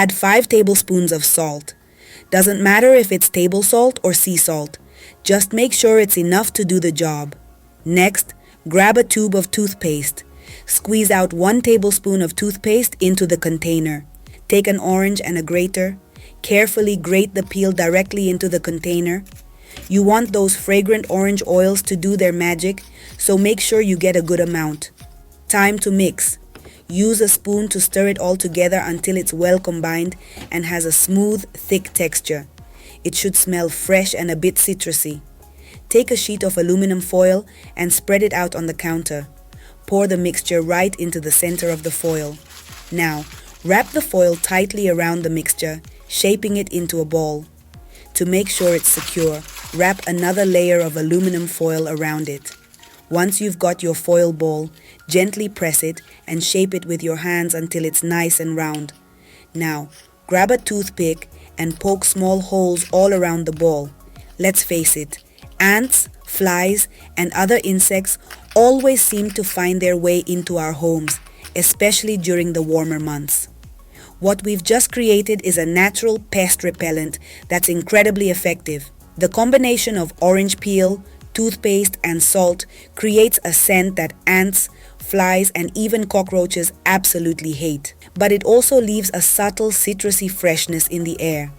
Add 5 tablespoons of salt. Doesn't matter if it's table salt or sea salt. Just make sure it's enough to do the job. Next, grab a tube of toothpaste. Squeeze out 1 tablespoon of toothpaste into the container. Take an orange and a grater. Carefully grate the peel directly into the container. You want those fragrant orange oils to do their magic, so make sure you get a good amount. Time to mix. Use a spoon to stir it all together until it's well combined and has a smooth, thick texture. It should smell fresh and a bit citrusy. Take a sheet of aluminum foil and spread it out on the counter. Pour the mixture right into the center of the foil. Now, wrap the foil tightly around the mixture, shaping it into a ball. To make sure it's secure, wrap another layer of aluminum foil around it. Once you've got your foil ball, gently press it and shape it with your hands until it's nice and round. Now, grab a toothpick and poke small holes all around the ball. Let's face it, ants, flies, and other insects always seem to find their way into our homes, especially during the warmer months. What we've just created is a natural pest repellent that's incredibly effective. The combination of orange peel, toothpaste, and salt creates a scent that ants, flies, and even cockroaches absolutely hate. But it also leaves a subtle citrusy freshness in the air.